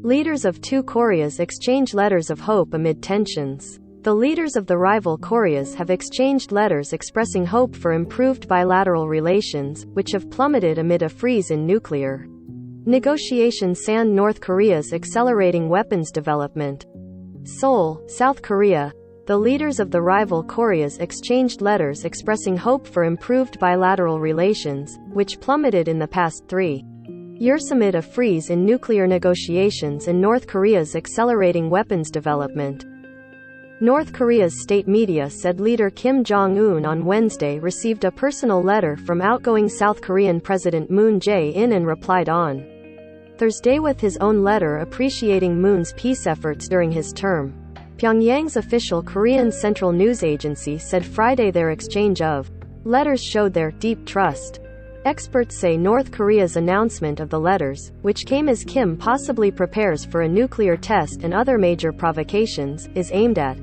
Leaders of two Koreas exchange letters of hope amid tensions. The leaders of the rival Koreas have exchanged letters expressing hope for improved bilateral relations, which have plummeted amid a freeze in nuclear negotiations and North Korea's accelerating weapons development. Seoul, South Korea. The leaders of the rival Koreas exchanged letters expressing hope for improved bilateral relations, which plummeted in the past 3 years amid a freeze in nuclear negotiations and North Korea's accelerating weapons development. North Korea's state media said leader Kim Jong-un on Wednesday received a personal letter from outgoing South Korean President Moon Jae-in and replied on Thursday with his own letter appreciating Moon's peace efforts during his term. Pyongyang's official Korean Central News Agency said Friday their exchange of letters showed their deep trust. Experts say North Korea's announcement of the letters, which came as Kim possibly prepares for a nuclear test and other major provocations, is aimed at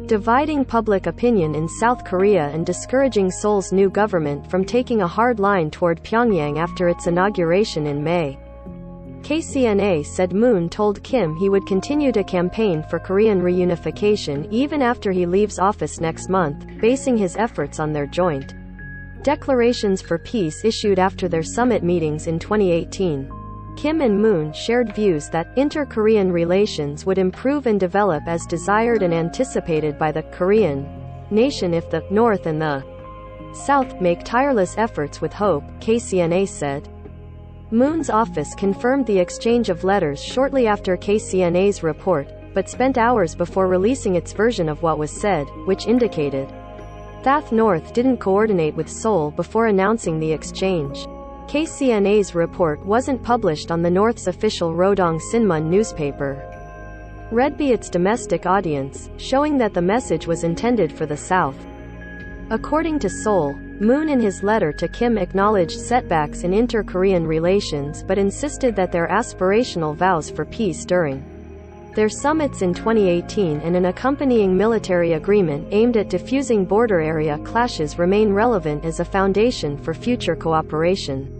dividing public opinion in South Korea and discouraging Seoul's new government from taking a hard line toward Pyongyang after its inauguration in May. KCNA said Moon told Kim he would continue to campaign for Korean reunification even after he leaves office next month, basing his efforts on their joint declarations for peace issued after their summit meetings in 2018. Kim and Moon shared views that inter-Korean relations would improve and develop as desired and anticipated by the Korean nation if the North and the South make tireless efforts with hope, KCNA said. Moon's office confirmed the exchange of letters shortly after KCNA's report, but spent hours before releasing its version of what was said, which indicated that North didn't coordinate with Seoul before announcing the exchange. KCNA's report wasn't published on the North's official Rodong Sinmun newspaper, read by its domestic audience, showing that the message was intended for the South. According to Seoul, Moon in his letter to Kim acknowledged setbacks in inter-Korean relations but insisted that their aspirational vows for peace during their summits in 2018 and an accompanying military agreement aimed at diffusing border area clashes remain relevant as a foundation for future cooperation.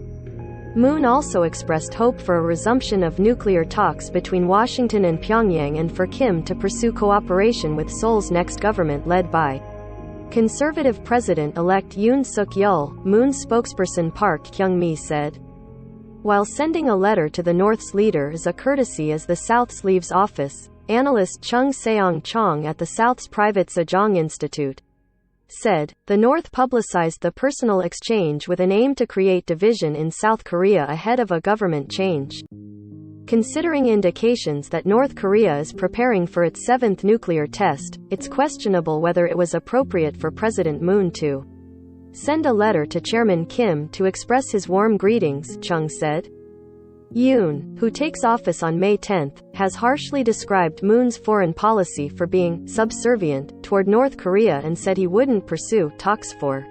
Moon also expressed hope for a resumption of nuclear talks between Washington and Pyongyang and for Kim to pursue cooperation with Seoul's next government led by conservative President-elect Yoon Suk-yeol, Moon's spokesperson Park Kyung-mi said. While sending a letter to the North's leader is a courtesy as the South's leaves office, analyst Chung Seong-chong at the South's private Sejong Institute said, the North publicized the personal exchange with an aim to create division in South Korea ahead of a government change. Considering indications that North Korea is preparing for its 7th nuclear test, it's questionable whether it was appropriate for President Moon to send a letter to Chairman Kim to express his warm greetings, Chung said. Yoon, who takes office on May 10, has harshly described Moon's foreign policy for being subservient toward North Korea and said he wouldn't pursue talks for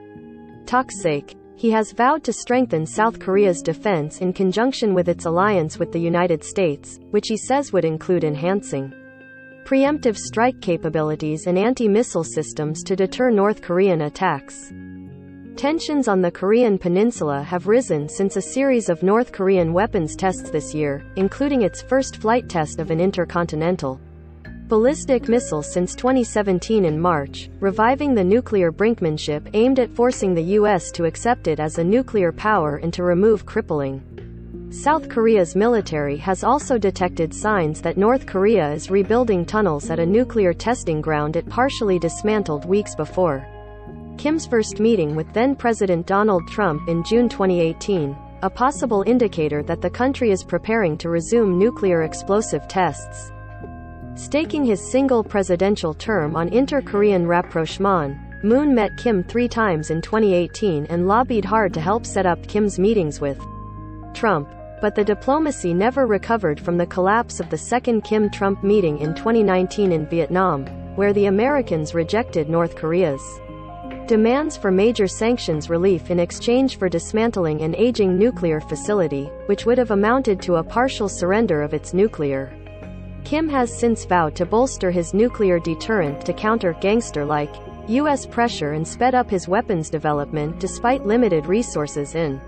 talk's sake. He has vowed to strengthen South Korea's defense in conjunction with its alliance with the United States, which he says would include enhancing preemptive strike capabilities and anti-missile systems to deter North Korean attacks. Tensions on the Korean peninsula have risen since a series of North Korean weapons tests this year, including its first flight test of an intercontinental ballistic missile since 2017 in March, reviving the nuclear brinkmanship aimed at forcing the U.S. to accept it as a nuclear power and to remove crippling. South Korea's military has also detected signs that North Korea is rebuilding tunnels at a nuclear testing ground it partially dismantled weeks before Kim's first meeting with then-President Donald Trump in June 2018, a possible indicator that the country is preparing to resume nuclear explosive tests. Staking his single presidential term on inter-Korean rapprochement, Moon met Kim 3 times in 2018 and lobbied hard to help set up Kim's meetings with Trump. But the diplomacy never recovered from the collapse of the second Kim-Trump meeting in 2019 in Vietnam, where the Americans rejected North Korea's demands for major sanctions relief in exchange for dismantling an aging nuclear facility, which would have amounted to a partial surrender of its nuclear. Kim has since vowed to bolster his nuclear deterrent to counter gangster-like U.S. pressure and sped up his weapons development despite limited resources and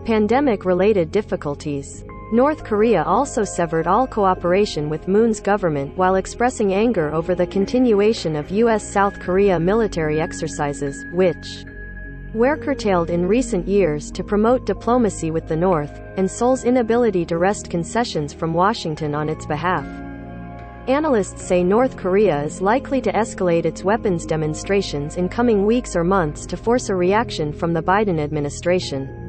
pandemic-related difficulties. North Korea also severed all cooperation with Moon's government while expressing anger over the continuation of U.S.-South Korea military exercises, which were curtailed in recent years to promote diplomacy with the North, and Seoul's inability to wrest concessions from Washington on its behalf. Analysts say North Korea is likely to escalate its weapons demonstrations in coming weeks or months to force a reaction from the Biden administration,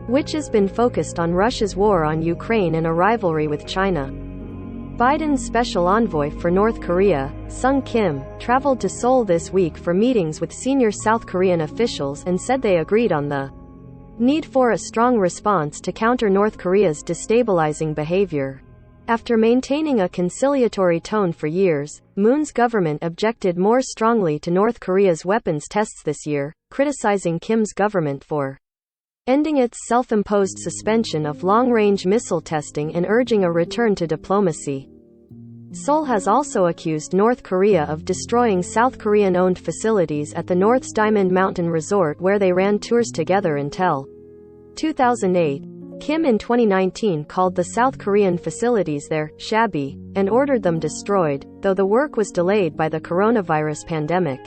which has been focused on Russia's war on Ukraine and a rivalry with China. Biden's special envoy for North Korea, Sung Kim, traveled to Seoul this week for meetings with senior South Korean officials and said they agreed on the need for a strong response to counter North Korea's destabilizing behavior. After maintaining a conciliatory tone for years, Moon's government objected more strongly to North Korea's weapons tests this year, criticizing Kim's government for ending its self-imposed suspension of long-range missile testing and urging a return to diplomacy. Seoul has also accused North Korea of destroying South Korean-owned facilities at the North's Diamond Mountain Resort where they ran tours together until 2008. Kim in 2019 called the South Korean facilities there shabby and ordered them destroyed, though the work was delayed by the coronavirus pandemic.